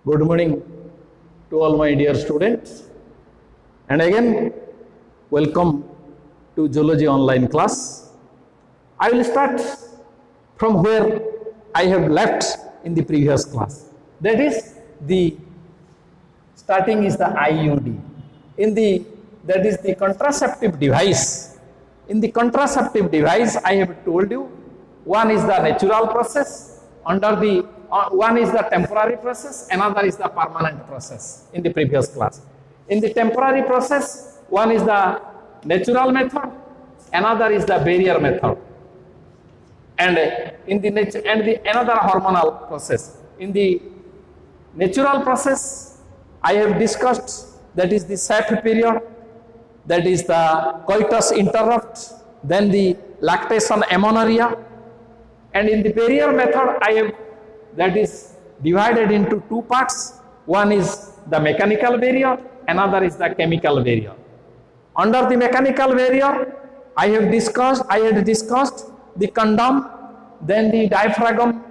Good morning to all my dear students, and again welcome to Zoology online class. I will start from where I have left in the previous class. That is the starting is the IUD. That is the contraceptive device. In the contraceptive device, I have told you one is the natural process, one is the temporary process, another is the permanent process in the previous class. In the temporary process, one is the natural method, another is the barrier method, and another hormonal process. In the natural process, I have discussed that is the safe period, that is the coitus interrupt, then the lactation amenorrhea, and in the barrier method I have that is divided into two parts. One is the mechanical barrier, another is the chemical barrier. Under the mechanical barrier, I had discussed the condom, then the diaphragm,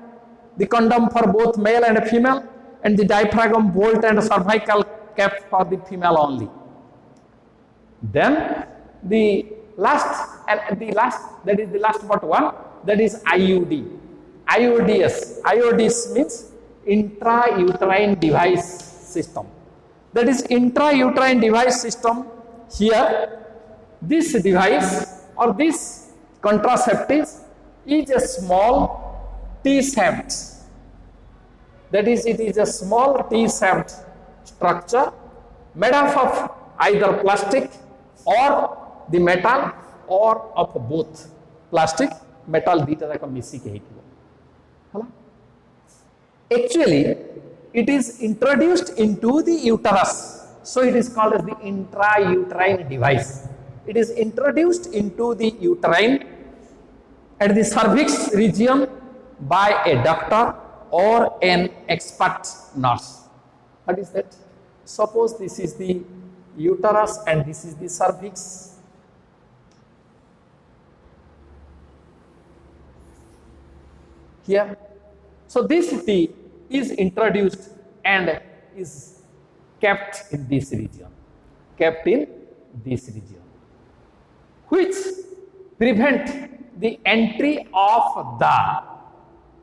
the condom for both male and female, and the diaphragm bolt and cervical cap for the female only. Then the last that is the last but one, that is IUD. IUDs means intrauterine device system. That is intrauterine device system. Here, this device or this contraceptive is a small T-shaped. That is, it is a small T-shaped structure made up of either plastic or the metal or of both. Plastic, metal, dita jaka missike heikibo. Actually, it is introduced into the uterus, so it is called as the intrauterine device. It is introduced into the uterine at the cervix region by a doctor or an expert nurse. What is that? Suppose this is the uterus and this is the cervix. Here, so this T is introduced and is kept in this region, which prevent the entry of the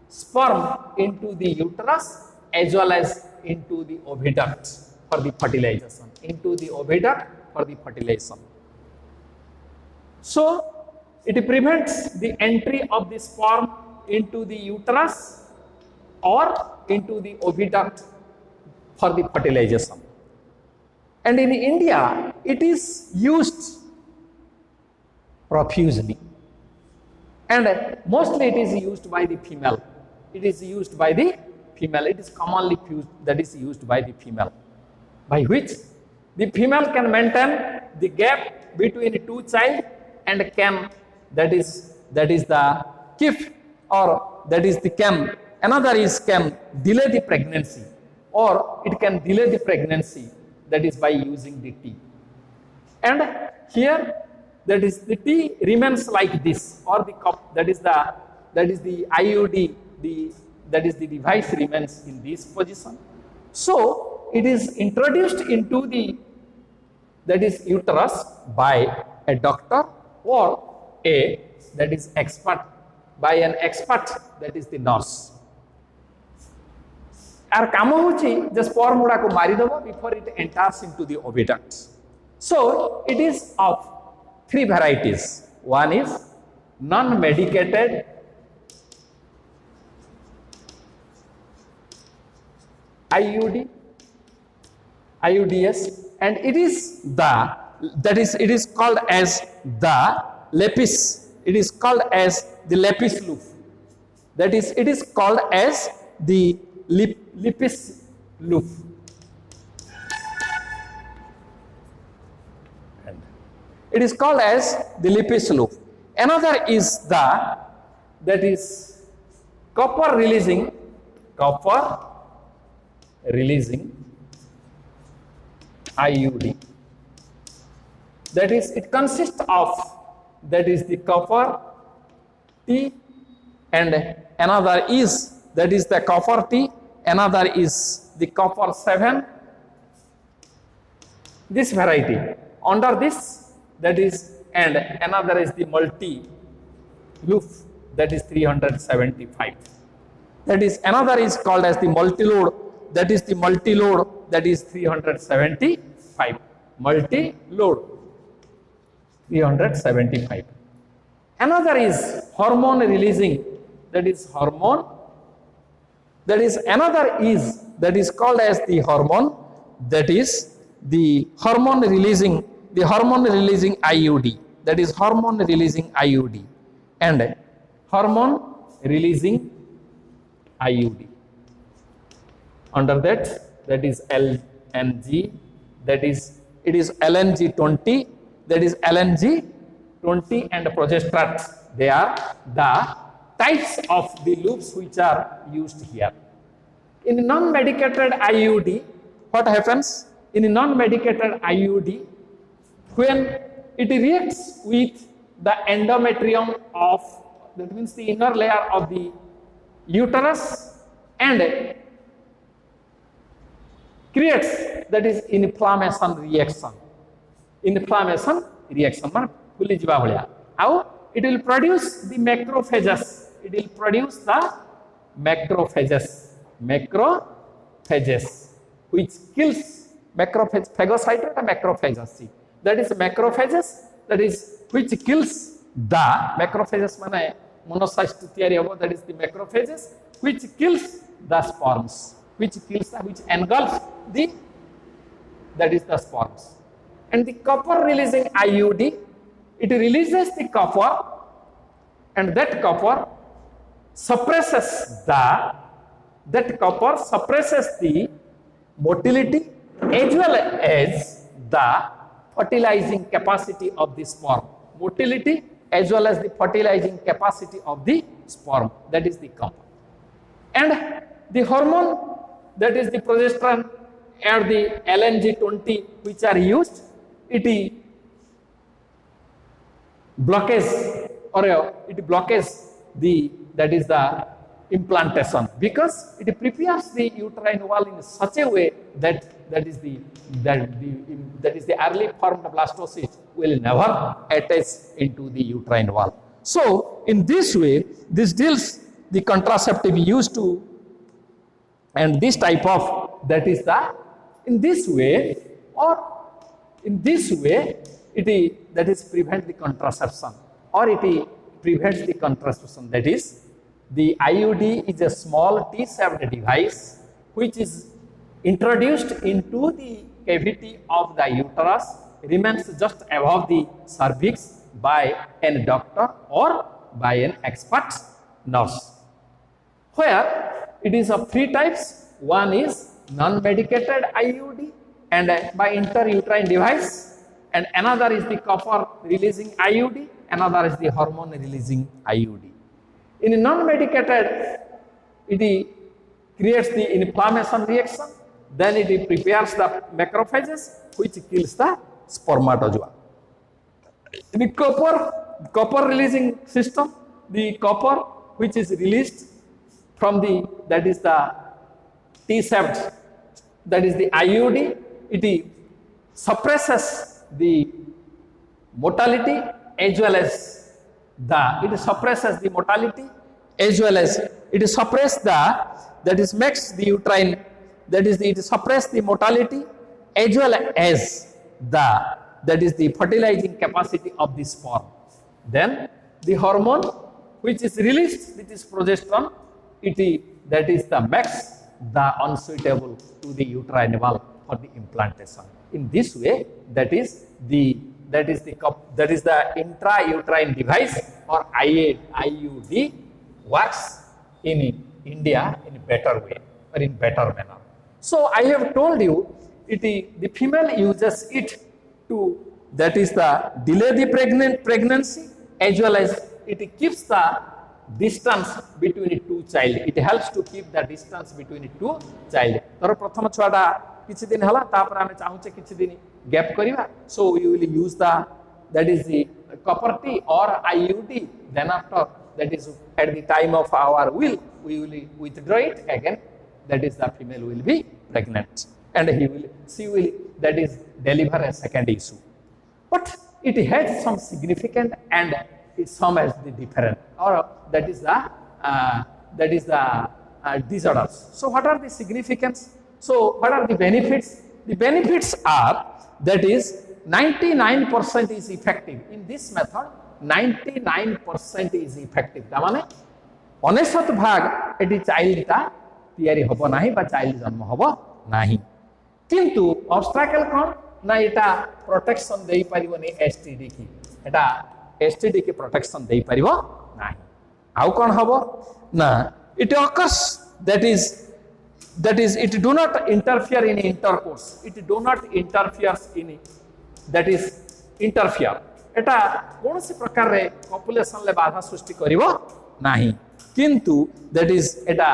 sperm into the uterus as well as into the oviduct for the fertilization, So it prevents the entry of the sperm into the uterus or into the oviduct for the fertilization. And in India, it is used profusely. And mostly it is used by the female. It is commonly used by the female, by which the female can maintain the gap between two child and can delay the pregnancy, or it can delay the pregnancy, that is by using the T. And here, that is the T remains like this, or the cup, that is the IUD, that is the device remains in this position. So it is introduced into the uterus by a doctor or that is an expert, that is the nurse. Our काम होची the sperm गुड़ा को मारी दबो before it enters into the oviduct. So it is of three varieties. One is non-medicated IUDs, and it is called as the lepis. It is called as the lepis loop. That is, it is called as the lepis loop. It is called as the lepis loop. Another is that is copper releasing IUD. That is, it consists of the copper T, and another is the copper T, another is the copper 7, this variety. Under this, that is, and another is the multi loop, that is 375. That is, another is called as the multi-load, that is the multi-load, that is 375. Multi-load, 375. Another is hormone releasing, that is hormone, that is another is, that is called as the hormone, that is the hormone releasing IUD, that is hormone releasing IUD, and hormone releasing IUD. Under that is LNG, that is, it is LNG 20, that is LNG 20 and progesterone. They are the types of the loops which are used here. In non-medicated IUD, what happens? In non-medicated IUD, when it reacts with the endometrium of, that means the inner layer of the uterus, and creates, that is inflammation reaction. Inflammation reaction, it will produce the macrophages. It will produce the macrophages, which kills phagocyte or macrophages. That is macrophages, that is which kills the macrophages, monocytes theory, that is the macrophages, which kills the sperms, which engulfs the, that is the sperms. And the copper releasing IUD, it releases the copper, and that copper suppresses the motility as well as the fertilizing capacity of the sperm. Motility as well as the fertilizing capacity of the sperm, that is the copper. And the hormone, that is the progesterone and the LNG 20, which are used, it blockages the, that is the implantation, because it prepares the uterine wall in such a way that is the early formed blastocyst will never attach into the uterine wall. So in this way, this deals the contraceptive used to, and this type of, that is the, in this way, that is prevent the contraception, or it prevents the contraception. That is, the IUD is a small T-shaped device which is introduced into the cavity of the uterus, remains just above the cervix by a doctor or by an expert nurse. Where it is of three types. One is non-medicated IUD and by intrauterine device, and another is the copper releasing IUD, another is the hormone releasing IUD. In non-medicated, it creates the inflammation reaction, then it prepares the macrophages which kills the spermatozoa. In the copper releasing system, the copper which is released from the, that is the T-shaped, that is the IUD, it suppresses the motility as well as it suppresses the motility as well as it suppresses the, that is makes the uterine, that is it suppresses the motility as well as the, that is the fertilizing capacity of the sperm. Then the hormone which is released, which is progesterone, that is the makes the unsuitable to the uterine wall for the implantation. In this way, that is the intrauterine device or IUD works in India in a better way or in better manner. So I have told you, the female uses it to, that is the delay the pregnancy as well as it keeps the distance between two child. It helps to keep the distance between two child. Toro prathama chuada kichi din hala, tapara ame chahuche kichi din gap kariba. So we will use the, that is the copper T or IUD. Then after, that is at the time of our will, we will withdraw it again. That is the female will be pregnant. pregnant, and she will that is deliver a second issue. But it has some significant and some as the different, or that is the disorders. So what are the significance? So what are the benefits? The benefits are that is 99% is effective. In this method, 99% is effective. तामाने 99 भाग eighty child ता तैयारी होबो नाही बा child जन्म होबो नाही, किंतु ऑब्स्ट्रैकल कोन ना एटा प्रोटेक्शन देई परिबोनी एसटीडी की, एटा एसटीडी की प्रोटेक्शन देई परिबो नाही। आउ कोन होबो ना it occurs that is it do not interfere in intercourse, it do not interferes in that is interfere, एटा कौन सी प्रकार रे पॉपुलेशन ले बाधा सृष्टि करिवो नाही, किंतु that is Etah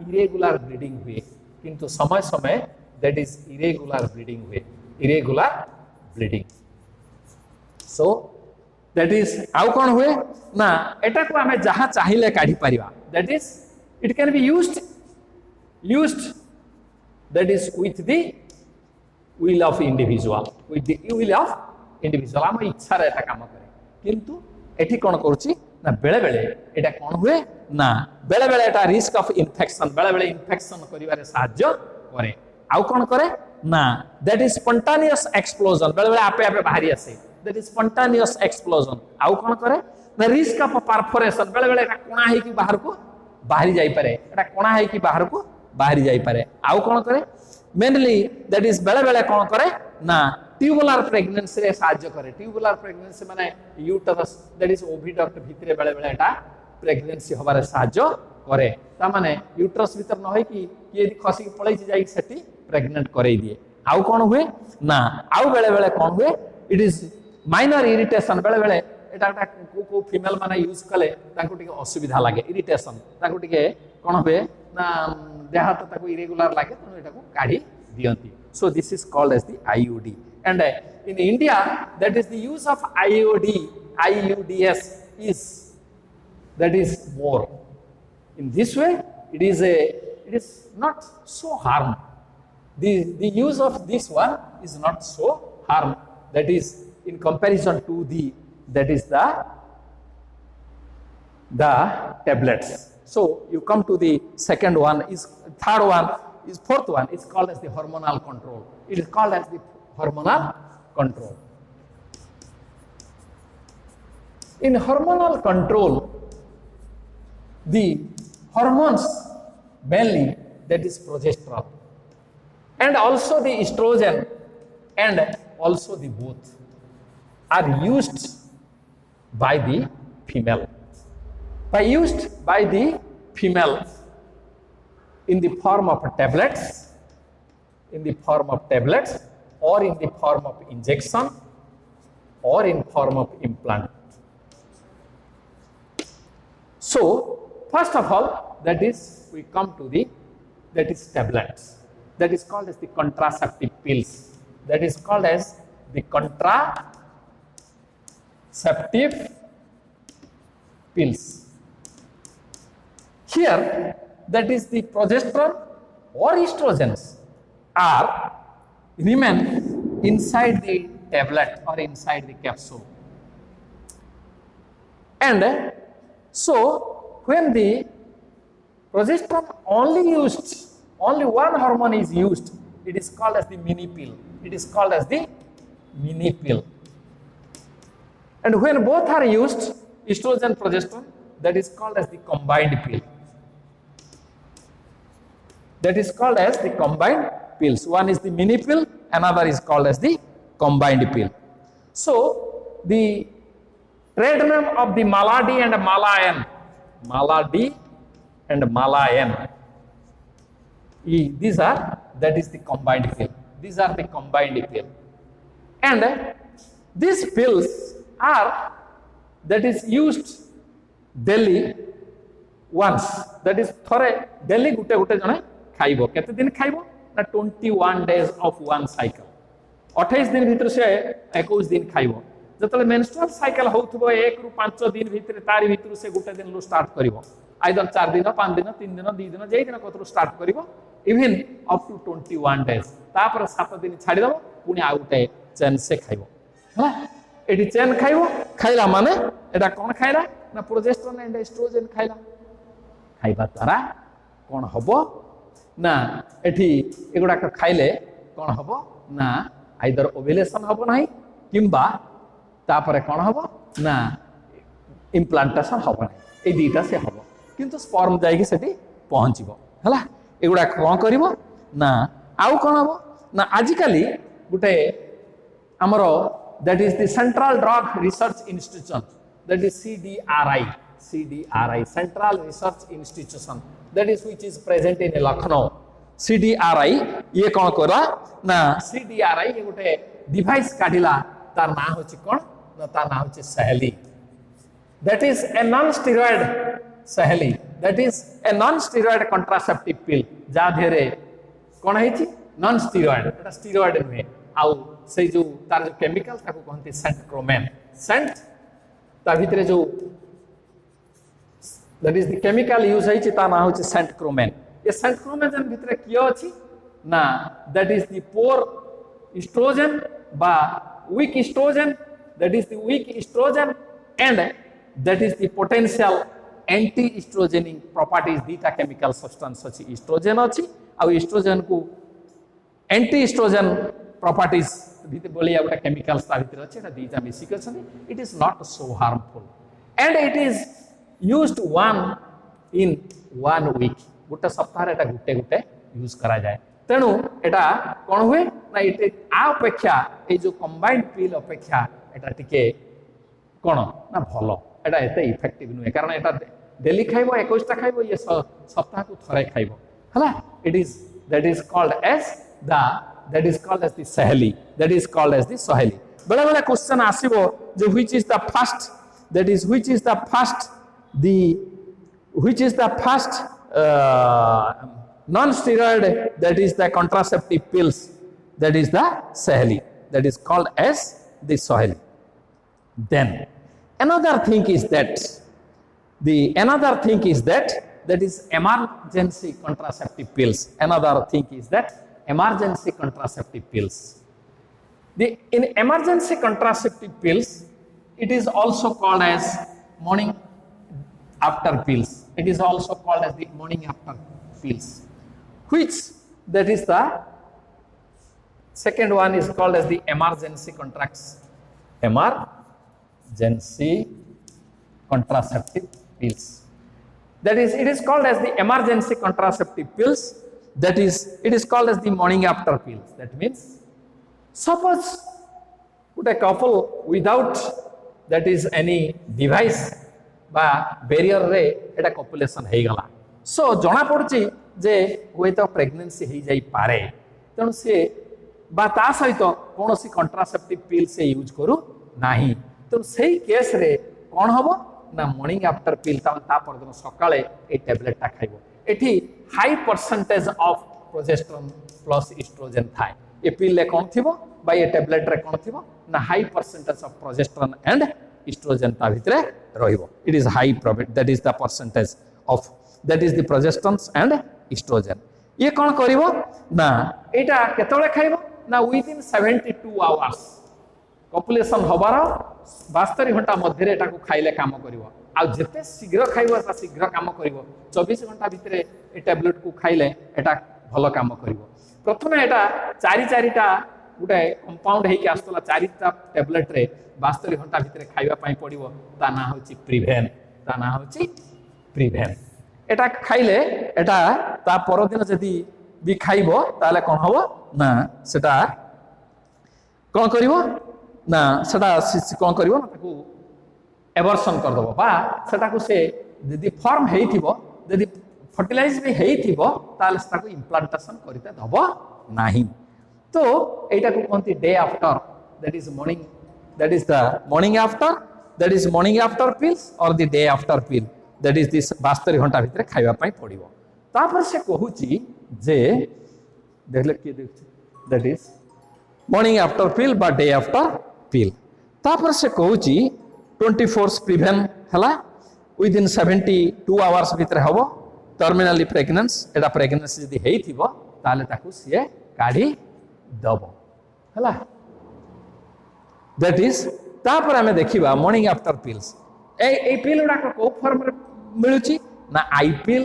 irregular breeding हुए, किंतु समय समय दैट इज इरेगुलर ब्रीडिंग हुए, irregular breeding. So that is आउ कोन हुए ना एटा को हमें जहां चाहिए काढी परिवा, that is it can be used that is with the will of individual, with the will of individual आम इच्छा रे एटा काम करे, किंतु एठी कोन करूची ना बेले बेले एटा कोन हुए ना बेले बेले एटा रिस्क ऑफ इन्फेक्शन, बेले बेले इन्फेक्शन करिवारे साहाय्य करे। आउ कोन करे ना दैट इज स्पॉन्टेनियस एक्सप्लोजन, बेले बेले आपे आपे बाहरी आसे, दैट इज स्पॉन्टेनियस एक्सप्लोजन। आउ कोन करे ना रिस्क ऑफ परफोरेशन, बेले बेले एटा कोणा है कि बाहर को बाहरी जाई पारे, एटा कोणा है कि बाहर को बाहरी जाई पारे। आउ कोन करे मेनली दैट इज बेले बेले कोन करे ना ट्यूबुलर प्रेगनेंसी रे साहाय्य करे। ट्यूबुलर प्रेगनेंसी माने यूटरस दैट इज ओविडक्ट भितरे बेले बेले एटा प्रेगनेंसी होबारे साहाय्य करे, ता माने यूटरस भीतर न होई कि ये खसी पळै जाई सेठी प्रेग्नेंट करे दिए। आउ कोन हुए ना आउ बेले बेले कोन हुए इट इज माइनर इरिटेशन, बेले बेले एटा को फीमेल माने यूज कले ताको टिके असुविधा लागे, इरिटेशन ताको टिके कोन हुए ना देह हाथ ताको इरेगुलर लागे, तो एटा को काढी दियंती। So this is called as the IUD, and in India that is the use of IUDs is more. In this way it is not so harm. The use of this one is not so harm, that is in comparison to the tablets. So you come to the second one, is third one, is fourth one is called as the hormonal control. It is called as the hormonal control. In hormonal control, the hormones mainly that is progesterone and also the estrogen and also the both are used by the female. Used by the female in the form of tablets, or in the form of injection, or in form of implant. So first of all, that is we come to that is tablets, that is called as the contraceptive pills, that is called as the contraceptive pills. Here that is the progesterone or estrogens remain inside the tablet or inside the capsule, and so when the progesterone only one hormone is used, it is called as the mini pill. It is called as the mini pill. And when both are used, estrogen, progesterone, that is called as the combined pill. That is called as the combined pills. One is the mini pill, another is called as the combined pill. So the trade name of the Maladi and Malayan, these are that is the combined pill. These are the combined pill, and these pills are that is used daily once, that is thore daily gute jane खाइबो, केते दिन खाइबो ना 21 days of one cycle, 28 दिन भीतर से 21 दिन खाइबो। जतले menstrual cycle होउथबो 1 रु 5 दिन भीतर तारि भीतर से गुटे दिन लो स्टार्ट करिवो, आइदर 4 दिन 5 दिन 3 दिन 2 दिन जे दिन कतरू स्टार्ट करिवो इवन अप टू 21 डेज तापर 7 दिन छाड़ी दबो पुनी आ उठे चेन से खाइबो हला एटी चेन खाइबो खाइला माने एटा कोन खाइला ना प्रोजेस्टेरोन एंड एस्ट्रोजन खाइला खाइबा द्वारा कोन हबो ना एठी एगुडा खाइले कोन हबो ना आइदर ओव्युलेशन हबो नाही किंबा तापरे कोन हबो ना इम्प्लांटेशन हबो नाही ए दीटा से हबो किंतु स्पर्म जाइके सेठी पहुंचीबो हला एगुडा कोन करिवो ना आउ कोन हबो ना आजिकाली गुटे हमरो that is the central drug research institution that is CDRI Central Research Institution that is which is present in Lucknow CDRI ये कौन करा ना CDRI ये गोटे डिवाइस काढिला तार ना होची कोन ना तार ना होची सहेली that is a non steroid सहेली that is a non steroid contraceptive pill जा धेरे कोन हेची non steroid एटा steroid नुहे आउ से जो तार जो केमिकल ताको कहंती सेंट क्रोमेन सेंट ता भितरे जो that is the chemical use है ता ना होची सेंट क्रोमेन ये सेंट क्रोमेन जन भितरे कियो अछि ना that is the poor estrogen बा weak estrogen that is the weak estrogen and that is the potential anti estrogenic properties दीटा chemical substance अछि estrogen अछि आ estrogen को anti estrogen properties भितर बोली आ chemicals ता भितर अछि ना दीटा मिसिक अछि it is not so harmful and it is used in one week गोटे सप्ताह एटा गुटे गुटे यूज करा जाए तेणु एटा कोन हुए ना एटे आ अपेक्षा ए जो कंबाइंड पिल अपेक्षा एटा टिके कोन ना भलो एटा एते इफेक्टिव नुए कारण एटा डेली खाइबो 21 टा खाइबो ये सप्ताह को थरे खाइबो हला it is that is called as the Saheli that is called as the Saheli बड़ा बड़ा क्वेश्चन आसीबो जो which is the first that is which is the first non-steroid that is the contraceptive pills that is the Saheli that is called as the Saheli. Then another thing is that that is emergency contraceptive pills. Another thing is that emergency contraceptive pills. In emergency contraceptive pills it is also called as morning after pills. It is also called as the morning after pills, which that is the second one is called as the emergency contraceptive pills. That is, it is called as the emergency contraceptive pills. That is, it is called as the morning after pills. That means, suppose put a couple without that is any device बा barrier रे एटा copulation हे गला सो जणा पड़ची जे होय तो pregnancy हे जाई पारे तण से बा ता सहित कोनोसी कंट्रासेप्टिव पिल से यूज करू नाही तो सेही केस रे कोन हबो ना मॉर्निंग आफ्टर पिल ता परदिन सकाळे ए टैबलेट ता खाइबो एठी high percentage of progesterone plus estrogen थाय ए पिल ले कोन थिबो बा ए टैबलेट रे कोन थिबो ना high percentage of progesterone and estrogen ता भितरे रहिबो it is high probability that is the percentage of that is the progesterone and estrogen ये कोन करिवो ना एटा केतळे खाइबो ना within 72 hours पॉपुलेशन होबार 72 घंटा मध्य रे एटा को खाइले काम करिवो आ जते शीघ्र खाइबो ता शीघ्र काम करिवो 24 घंटा भितरे ए टैबलेट को खाइले एटा भलो काम करिवो प्रथमे एटा 4टा गुटे कंपाउंड हे के आस्तला 4टा टैबलेट रे 72 घंटा भितर खाइबा पाई पड़िवो ता ना होची प्रिभेन एटा खाइले एटा ता परदिन जदी भी खाइबो ताले कोन हबो ना सेटा कोन करिवो ना सेटा कोन करिवो ना ताकू एवर्सन कर दबो बा सेटा को से जदी फॉर्म हेइथिबो जदी फर्टिलाइज भी हेइथिबो ताले सेटा को इम्प्लांटेशन करिते दबो नाही तो एटा को कोनती day after that is the morning after pills or the day after pill that is this 72 घंटा भितर खाइबा पई पड़िवो तापर से कहूची जे देखले के देखछ that is morning after pill बा day after pill तापर से कहूची 24 प्रिवेन हला within 72 hours भितर हबो टर्मिनली प्रेग्नेंस एटा प्रेग्नेंसी जदी हेई थिबो ताले ताकू सिए काढी दबो हला दैट इज तापर हमें देखिबा morning after pills a pill उडा को फॉर्म रे मिलुची ना I pill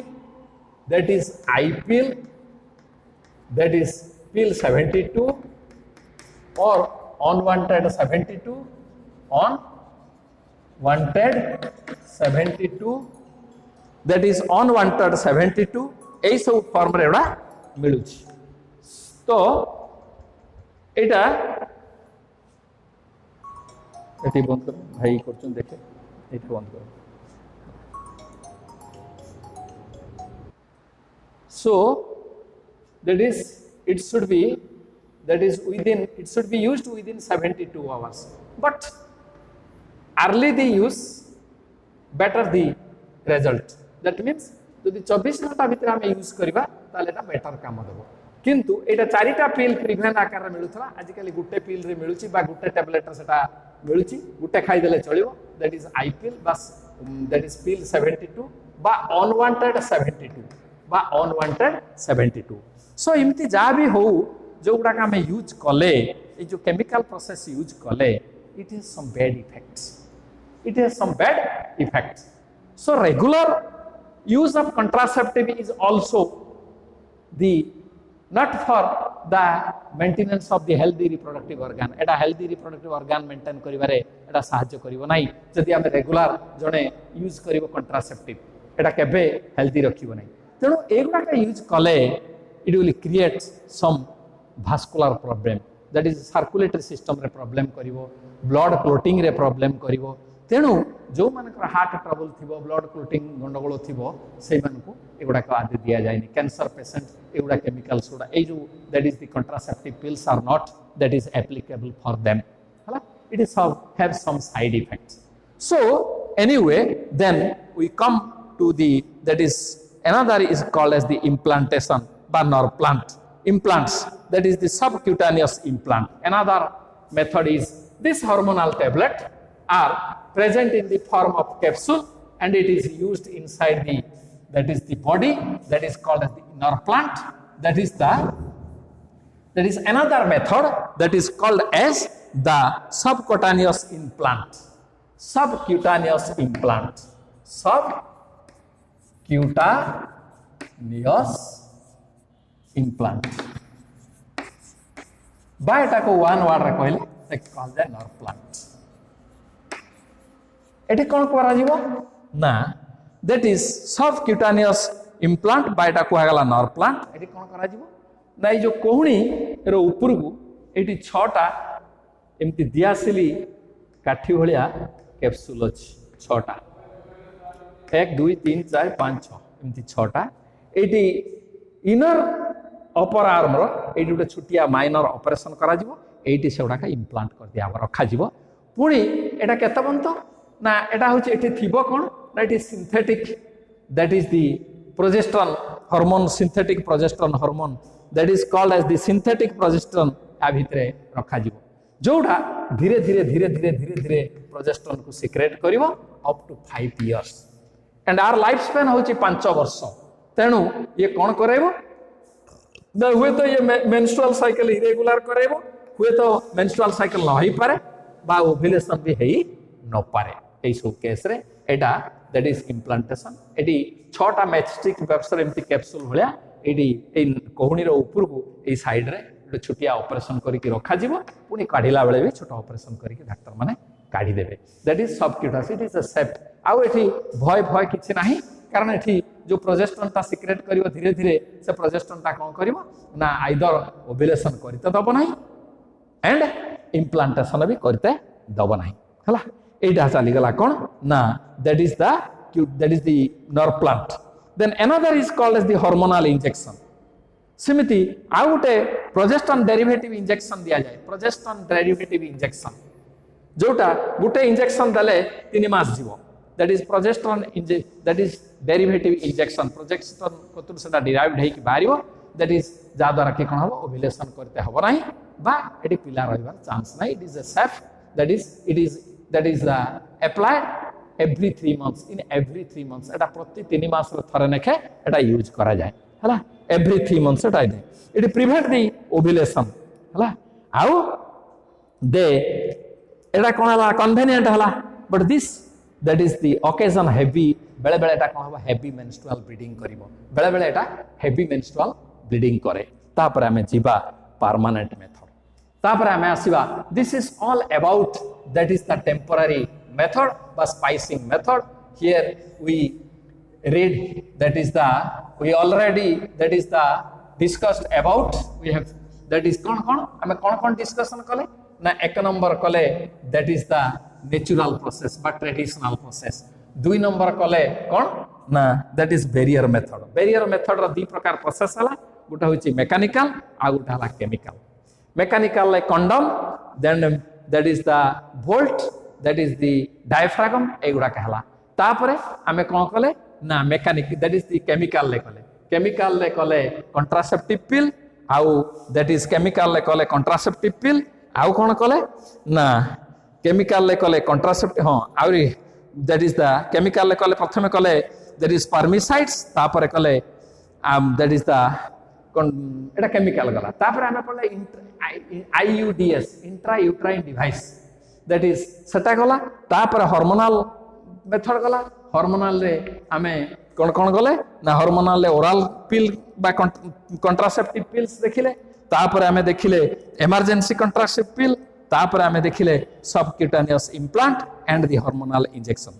that is I pill that is pill 72 or unwanted 72 unwanted 72 that is unwanted 72 এই সব ফর্ম রে এডা মিলুছি তো এটা এটি বন্ধ করুন ভাই করছেন দেখে এটা বন্ধ করুন so that is it should be it should be used within 72 hours but early the use better the result that means যদি 24 ঘন্টা ভিতরে আমি ইউজ করিবা তাহলে এটা বেটার কাম দেব কিন্তু এটা চারিটা পিল প্রিভেন আকারে মিলুথলা আজি কালি গুটে পিল রে মিলুছি বা গুটে ট্যাবলেট রে সেটা মিলুছি গুটে খাই দেলে চলিবো that is I pill bus that is pill 72 বা unwanted 72 বা unwanted 72 सो इमती जहाँ भी हो जो गुड़ा आम यूज कले ये जो केमिकल प्रोसेस यूज कले it is some bad effects so regular use of contraceptive is also the not for the maintenance of the healthy reproductive organ एटा हेल्दी रिप्रोडक्टिव ऑर्गन मेंटेन करिवारे एटा सहायता करिवो नाही जदि आम रेगुलर जने यूज करिवो कंट्रासेप्टिव एटा केबे हेल्दी रखिवो नाही तेणु एगुड़ा यूज कले it will create some vascular problem that is circulatory system रे problem करिवो blood clotting रे problem करिवो तेणु जो मानकर हार्ट ट्रबल थिबो ब्लड क्लोटिंग गंडगोल थिबो से मानकु एगुडा को आदि दिया जायनि कैंसर पेशेंट एगुडा केमिकल्स गुडा ए जो that is the contraceptive pills are not that is applicable for them हला it is have some side effects so anyway then we come to the that is another is called as the implantation by nerve plant implants that is the subcutaneous implant another method is this hormonal tablet are present in the form of capsule and it is used inside the that is the body that is called as the nerve plant that is another method that is called as the subcutaneous implant subcutaneous implant by এটা को one word रे कहले से call जाय nerve plant eighty कोन करा जीवो ना that is subcutaneous implant by এটা को हगला nerve plant एटी कोन करा जीवो ना जो कोहुणी रो ऊपर को एटी 6 टा एमती दियासिली काठी भलिया कैप्सूल अछि 6 टा 1 2 3 4 5 6 एमती 6 टा एटी इनर अपर आर्म रो एटी गोटे छुटिया माइनर ऑपरेशन करा जीवो एटी सेउडा का इम्प्लांट कर दिया रखा जीवो पुणी एटा केते बंतो ना एटा होची एटी थिबो कोन ना एटी synthetic that is the progesterone hormone synthetic progesterone hormone that is called as the synthetic progesterone आ भितरे रखा जीवो जोडा धीरे धीरे प्रोजेस्टेरोन को सिक्रेट करिवो up to 5 years and our life span होची 5 वर्ष तेणु ये कौन करेबो हुए तो ये मेंस्ट्रुअल साइकिल इरेगुलर करेबो हुए तो मेंस्ट्रुअल साइकिल न होई पारे बा ओव्युलेशन भी हेई न पारे एई सब केस रे एटा दैट इज इम्प्लांटेशन एटी 6 टा मैचस्टिक बक्सर एमती कैप्सूल भलिया एटी ए कोहुणी रो ऊपर को ए साइड रे एक छोटिया ऑपरेशन करके रखा जीवो पुनी काढिला बेले भी छोटा ऑपरेशन करके डॉक्टर माने काढी देबे that is subcutaneous it is a safe आउ एठी भय किछि नाही कारण एठी जो प्रोजेस्टेरोन ता सिक्रेट करिवो धीरे धीरे से प्रोजेस्टेरोन ता कोन करिवो ना आइदर ओव्युलेशन करते दबो नाही एंड इम्प्लांटेशन भी करते दबो नाही हला एटा चली गला कोन ना that is the nerve plant then another is called as the hormonal injection सिमिति आउ गोटे प्रोजेस्टेरोन डेरिवेटिव इंजेक्शन दिया जाए प्रोजेस्टेरोन डेरिवेटिव इंजेक्शन जोटा गोटे इंजेक्शन दले 3 मास जीवो that is progesterone that is derivative injection progesterone कोतुर सेटा derived है कि बारिवो that is जा द्वारा के कोन हबो ओव्युलेशन करते हबो नाही बा एटी पिला रहबार चांस नाही it is a safe that is applied every 3 months in every 3 months एटा प्रति 3 मास थरे नेखे एटा यूज करा जाए हला every 3 months Etah it prevent the ovulation हला आउ दे एटा कोन हला कन्वेनिएंट हला but this that is the occasion heavy बेले बेले एटा कोन हबा हेवी मेंस्ट्रुअल ब्लीडिंग करिवो बेले बेले एटा हेवी मेंस्ट्रुअल ब्लीडिंग करे तापर हमें जीवा परमानेंट मेथड तापर हमें आसीबा this is all about that is the temporary method बा spacing method here we read that is the we already that is the discussed about we have that is कौन हमें डिस्कशन कले ना एक number कले that is the natural process but traditional process 2 number कले कौन ना that is barrier method रो दी प्रकार प्रोसेस हला गोटा होची मेकानिकल आ गोटा हला chemical mechanical like condom then that is the bolt that is the diaphragm ए गुडा कहला तापरे हमें कौन कले ना mechanic that is the chemical ले कले contraceptive pill आउ that is chemical ले कले contraceptive pill आउ कौन कले ना chemical ले कले contraceptive हां आउरी that is the chemical ले कले प्रथमे कले that is spermicides तापरे कले that is the Etah chemical गला तापरे हमें पड़ले IUDs intrauterine device that is सेटा गला तापरे hormonal मेथड गला हार्मोनल रे हमें कौन गले ना हार्मोनल रे ओरल पिल बा कंट्रासेप्टिव पिल्स देखिले तापर हमें देखिले इमरजेंसी कंट्रासेप्टिव पिल तापर हमें देखिले subcutaneous implant and the hormonal injection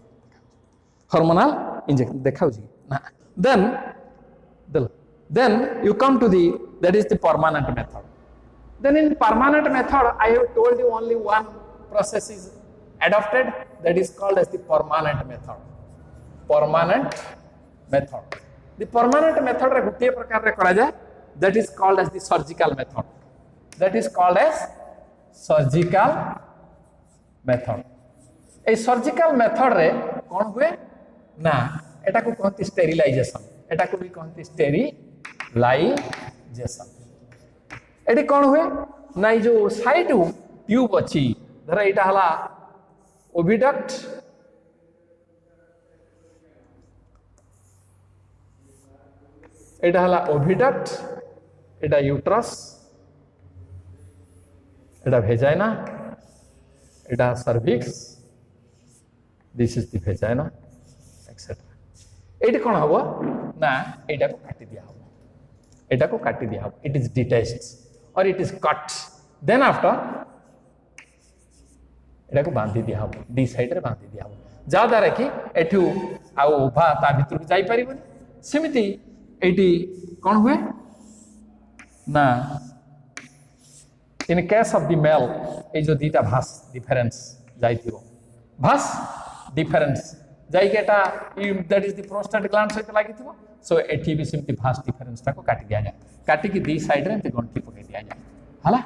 देखाउ जी ना then you come to the that is the permanent method then in permanent method I have told you only one process is adopted that is called as the permanent method the permanent method रे गुटे प्रकार रे करा जाय that is called as the surgical method A surgical method रे कोन हुए ना एटा को कहती स्टेरिलाइजेशन एटा को भी कहती स्टेरिलाइजेशन एटी कोन हुए ना जो साइड ट्यूब अछि धर एटा हला ओविडक्ट एटा हला ओविडक्ट एटा यूट्रस एटा वेजाइना एटा cervix this is the vagina etcetera एटी कोन हबो ना एटा को काटी दिया हबो इट इज डिटैच्ड और it is cut then after एटा को बांधी दिया हबो डी साइड रे बांधी दिया हबो जा द्वारा कि एठू आ उभा ता भीतर को जाई परिबनी सेमिति एटी कोन हुए ना in case of the male ए जो दीटा भास डिफरेंस जाइतिरो भास डिफरेंस जाई केटा that is the prostate gland सहित लागितिबो सो एठी भी सेमिति भास डिफरेंस ता को काटी दिया जाय काटी कि दी साइड रे गंठी पके दिया जाय हला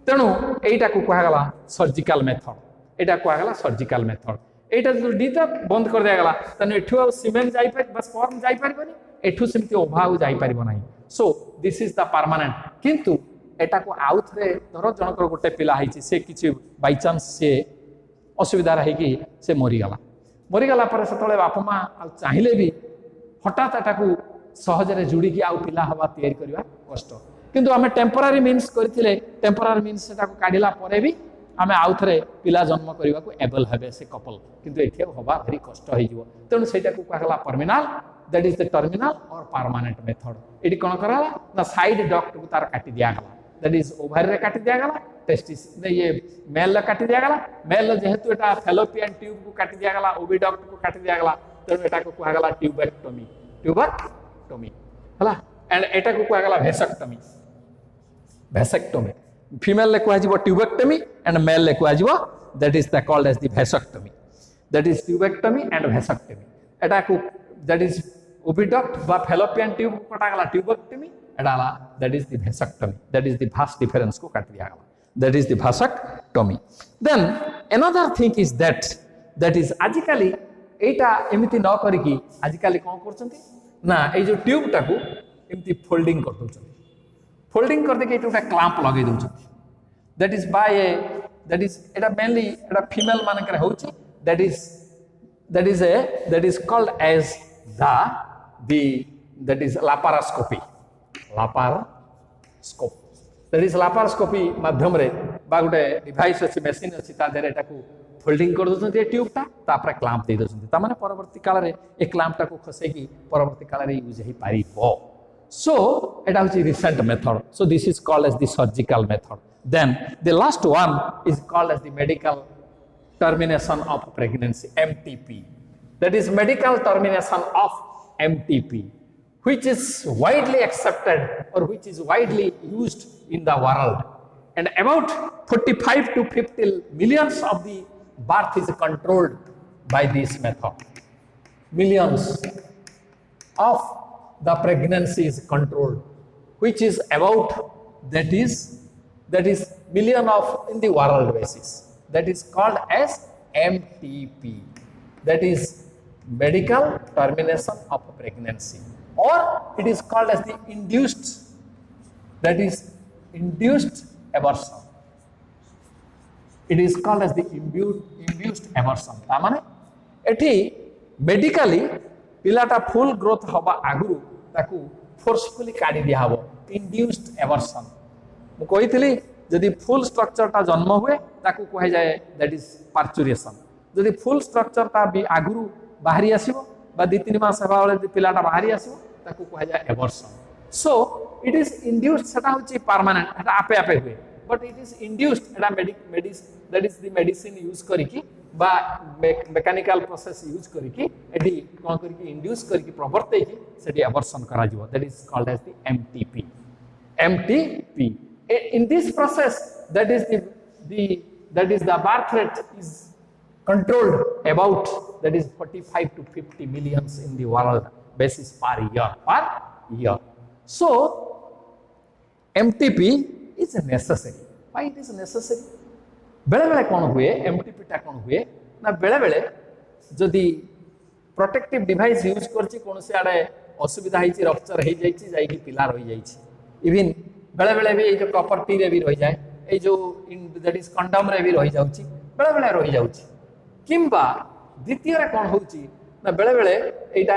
तेणु एटा को कहा गला सर्जिकल मेथड एटा कहा गला सर्जिकल मेथड एटा जो दीटा बंद कर दिया गला तने एठू आ सीमेंट जाई पर बस फॉर्म जाई परबनी एठू सेमती ओभाव जाई परबो नाही so this is the permanent किंतु एटा को आउथ रे धरो जनकर गोटे पिला हिची से किछि बाय चांस से असुविधा रही कि से मरी गला पर सेतले बापा मां आ चाहिले भी हठात एटा को सहज रे जुडी कि आउ पिला हवा तैयार करबा कष्ट किंतु हमें टेम्पररी मीन्स करथिले टेम्पररी मीन्स सेटा को काढिला परे भी हमें आउथरे पिला जन्म करबा को एबल हेबे से कपल किंतु एठी हवा भारी कष्ट होई जिवो तेणु सेटा को कहला terminal that is the terminal और परमानेंट मेथड एटी कोन कराला ना साइड डक्ट को तार काटी दिया गला दैट इज ओवर रे काटी दिया गला टेस्टिस ये मेल रे काटी दिया गला मेल जेहेतु एटा फैलोपियन ट्यूब को काटी दिया गला ओविडक्ट को काटी दिया गला तेणु एटा को कहला गला ट्यूबेक्टोमी हला एंड एटा को कहला वेसेक्टोमी फीमेल ले कह जिवो ट्यूबेक्टोमी एंड मेल ले कह जिवो that is the called as the vasectomy that is tubectomy and vasectomy एटा को दैट इज ओविडक्ट बा फैलोपियन ट्यूब को काटा गला ट्यूबेक्टोमी एडाला that is the vasectomy that is the vas deferens को काट दिया गला that is the vasectomy then another thing is that is आजिकली एटा एमिति न करी कि आजिकली कोन करछंती ना ए जो ट्यूब टाको एमिति फोल्डिंग कर दोछंती फोल्डिंग कर दे के एटा क्लैंप लगे दोछंती that is by a that is एटा मेनली एटा फीमेल मानकर होची that is that is called as the that is laparoscopy. Laparoscope. That is laparoscopy माध्यम रे बा गोटे डिवाइस अछि मशीन अछि ता देरे एटाकू फोल्डिंग कर दोछन ए ट्यूब ता तापर क्लैंप दे दोछन ता माने परवर्ती काल रे ए क्लैंप टाकू खसे की परवर्ती काल रे यूज हे पारिबो. So it is a recent method. So this is called as the surgical method. Then the last one is called as the medical termination of pregnancy, MTP. That is medical termination of MTP, which is widely accepted or which is widely used in the world. And about 45 to 50 millions of the birth is controlled by this method. Millions of the pregnancy is controlled, which is about that is million of in the world basis. That is called as MTP. That is medical termination of pregnancy, or it is called as the induced. That is induced abortion. It is called as the induced abortion. ता माने एठी medically पिलाटा full growth हवा आगु ताकू forcefully काढी दिया हबो induced aversion. मु कहितली जदि फुल स्ट्रक्चर ता जन्म हुए ताकू कहे जाए दैट इज पार्चुरेशन. जदि फुल स्ट्रक्चर ता भी आगु बाहरी आसीबो बा 2-3 मास हेबा वाले पिलाटा बाहरी आसीबो ताकू कहे जाए abortion. So it is induced सेटा होची परमानेंट एटा आपे आपे हुए बट इट इज इंड्यूस्ड एटा medicine that is the medicine use करिकी बा मेकानिकल प्रोसेस यूज करिकी एडी कोन करिकी इंड्यूस करिकी प्रवर्ते की सेडी एवर्सन करा जिवो. That is called as the MTP. In this process that is the birth rate is controlled about that is 45 to 50 millions in the world basis per year. So MTP is necessary. Why it is necessary? बेले बेले कौन हुए MTP टा कौन हुए ना बेले बेले जदि प्रोटेक्टिव डिवाइस यूज करछि कोन से आडे असुविधा हिची रप्चर हे जाइछि जाई कि पिला रहि जाइछि. इवन बेले बेले भी ए जो प्रॉपर्टी रे भी रहि जाए ए जो दैट इज कंडोम रे भी रहि जाउछि बेले बेले रहि जाउछि. किंबा द्वितीय रे कोन होउछि ना बेले बेले एटा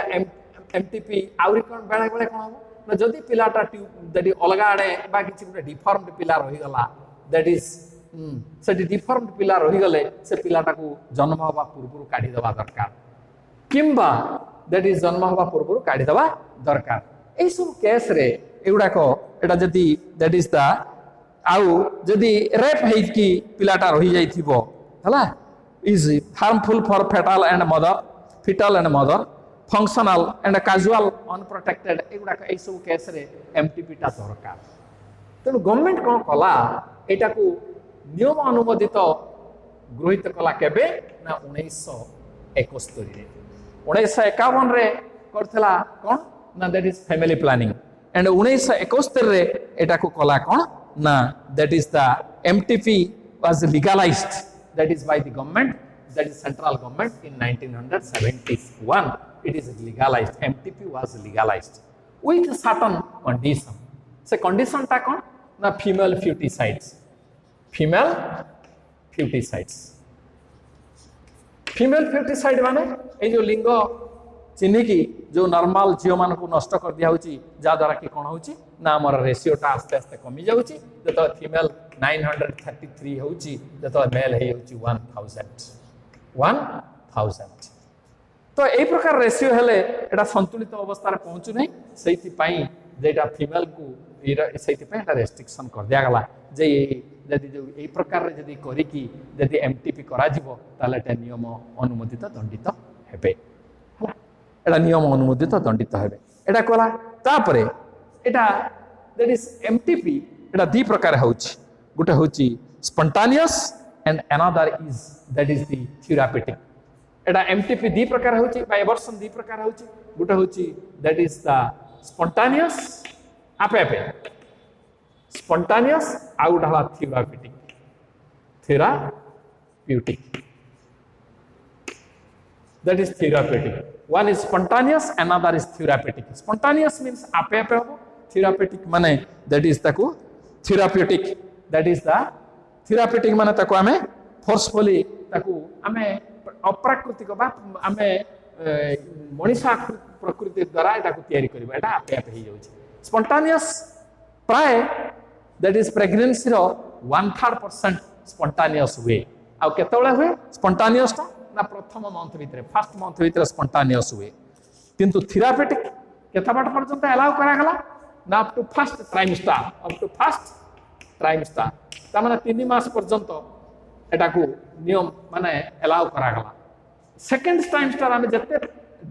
MTP आउरी कोन बेले बेले कोन हो ना जदि पिलाटा ट्यूब दैट अलगा आडे बा किछि गुटे डिफॉर्म्ड पिला रहि गला दैट इज से डिफॉर्म्ड पिला रही गले से पिलाटा को जन्म हवा पूर्व काढ़ी दवा दरकार किंबा दैट इज जन्म हवा पूर्व काढ़ी दवा दरकार. ए सब केस रे एगुडा को एटा जदी दैट इज द आउ जदी रेप हे की पिलाटा रही जाइथिबो हला is harmful for fetal and mother functional and casual unprotected एगुडा को ए सब केस रे MTP टा दरकार. तेनु गवर्नमेंट कोन कला एटा को नियम अनुमोदित गृहीत कला केबे ना 1971 रे 1951 रे करथला कोन ना that is family planning and 1971 रे एटा को कला कोन ना that is the MTP was legalized that is by the government that is central government in 1971 it is legalized. MTP was legalized with certain condition. से condition ता कोन ना female feticides. Female foeticide माने ए जो लिंग चिन्ह की जो नॉर्मल झियो मान को नष्ट कर दिया होची जा द्वारा कि कोन होची ना हमर रेशियो टा आस्ते आस्ते कमी जाउची जतो फीमेल 933 होची जतो मेल हे होची 1000 तो ए प्रकार रेशियो हेले एटा संतुलित अवस्था रे पहुंचु नै सेति पई जेटा फीमेल को सेति पई एटा रेस्ट्रिक्शन कर दिया गला जे यदि जो ए प्रकार रे यदि करी की यदि MTP करा जिवो ताले एटा नियम अनुमोदित दंडित हेबे. एटा नियम अनुमोदित दंडित हेबे एटा कोला तापरे एटा दैट इज MTP एटा दी प्रकार होउची गुटे होउची spontaneous and another is that is the therapeutic. Etah MTP दी प्रकार होउची बाय एवर्सन दी प्रकार होउची गुटे होउची दैट इज द स्पॉन्टेनियस आपे आपे spontaneous out of therapeutic that is therapeutic. One is spontaneous, another is therapeutic. Spontaneous means ape ape hobo, therapeutic mane that is taku therapeutic, that is the therapeutic mane taku ame forcefully taku ame अप्राकृतिक बा आमे मनीषा प्रकृति द्वारा एटा को तैयारी करबा एटा आपे आपे हो जाउछ स्पॉन्टेनियस प्राय दैट इज प्रेगनेंसी रो 1/3% स्पॉन्टेनियस हुए आ केतबेला हुए स्पॉन्टेनियस ता ना प्रथम मंथ भीतर फर्स्ट मंथ भीतर स्पॉन्टेनियस हुए किंतु थेरापेटिक केता बाट पर्यंत अलाउ करा गला ना अप टू फर्स्ट ट्राइमेस्टर ता माने 3 मास पर्यंत एटा को नियम माने अलाउ करा गला सेकंड ट्राइमेस्टर आमे जत्ते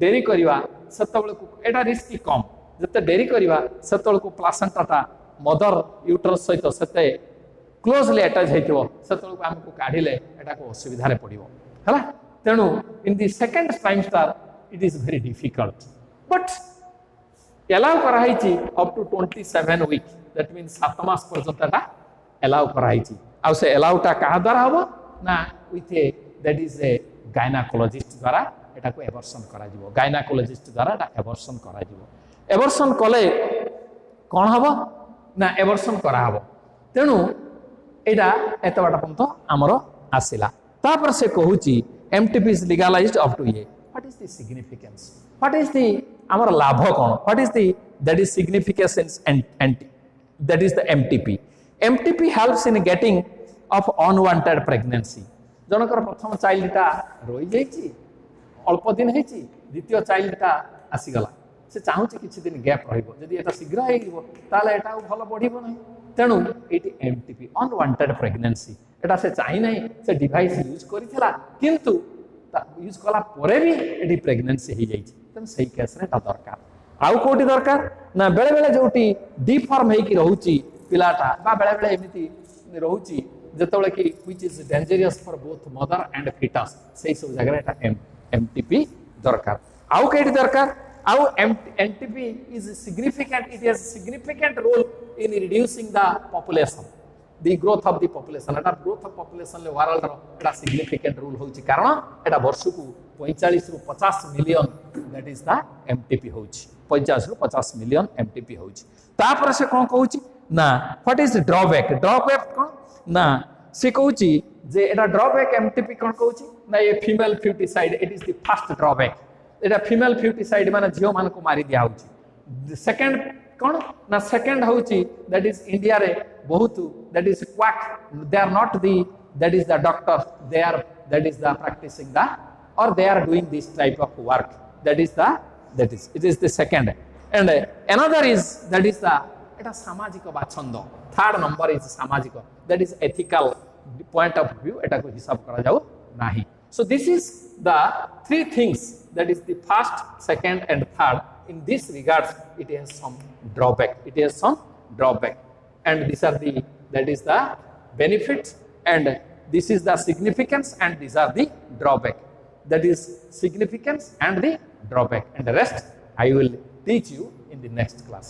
देरी करिवा सेतबेल को एटा रिस्क कम जत्ते देरी करिवा सेतबेल को प्लासेंटा मदर यूट्रस सहित सेते क्लोजली अटैच हेतिबो सेतबेल को हमको काढिले एटा को असुविधा रे पडिबो हला तेनु in the second trimester it is very difficult but allow करा हिची up to 27 week that means 7 मास पर्यंत एटा अलाउ करा हिची आ से अलाउ ता का द्वारा हबो ना with A that is a gynaecologist द्वारा एटा को एबॉर्शन करा जिवो गायनाकोलॉजिस्ट द्वारा एटा एबॉर्शन करा जिवो एबॉर्शन कले कोन हबो ना एबॉर्शन करा हबो तेनु एटा एत बाटा पंत हमरो आसिला तापर से कहूची MTP is legalised up to ये what is the significance what is the हमर लाभ कोन what is the that is significance and that is the MTP helps in getting off unwanted pregnancy जनकर प्रथम चाइल्डटा रोई जाइछि अल्प दिन हेछि द्वितीय चाइल्डटा आसी गला से चाहूछि किछि दिन गैप रहइबो जदि एटा शीघ्र हेइबो ताले एटा भलो बढ़िबो नै तेनु एटी एमटीपी अनवांटेड प्रेगनेंसी एटा से चाहि नै से डिवाइस यूज करिथिला किंतु यूज कला परे भी एटी प्रेगनेंसी हे जाइछि तेनु सही केस रे ता दरकार आउ कोटी दरकार ना बेले बेले जोटी डिफॉर्म हेकि रहउछि पिलाटा बा बेले बेले एमिति रहउछि जतबेले कि which is dangerous for both mother and foetus सही सब जगह एटा एमटीपी दरकार आउ केटी दरकार आउ MTP is significant it has significant role in reducing the population the growth of the population एटा ग्रोथ ऑफ पॉपुलेशन ले वर्ल्ड रो एटा सिग्निफिकेंट रोल होउछि कारण एटा वर्ष को 45 रु 50 million that is the MTP होउछि 50 रु 50 मिलियन एमटीपी होउछि तापर से कोन कहउछि ना व्हाट इज ड्रॉबैक कोन ना से कहउछि जे एटा ड्रॉबैक एमटीपी कोन कहउछि ना ये female foeticide it is the first drawback एटा फीमेल फ्यूटिसाइड माने झियो मान को मारी दिया होउछि सेकंड कोन ना सेकंड होउछि दैट इज इंडिया रे बहुत that is quack they are not the that is the doctor they are that is the practising the or they are doing this type of work that is the second and another is that is the eta samajiko bachando third number is samajiko that is ethical point of view eta ko hisab kara jau nahi so this is the three things that is the first second and third in this regards it has some drawback and these are the that is the benefits and this is the significance and these are the drawback that is significance and the drawback and the rest I will teach you in the next class.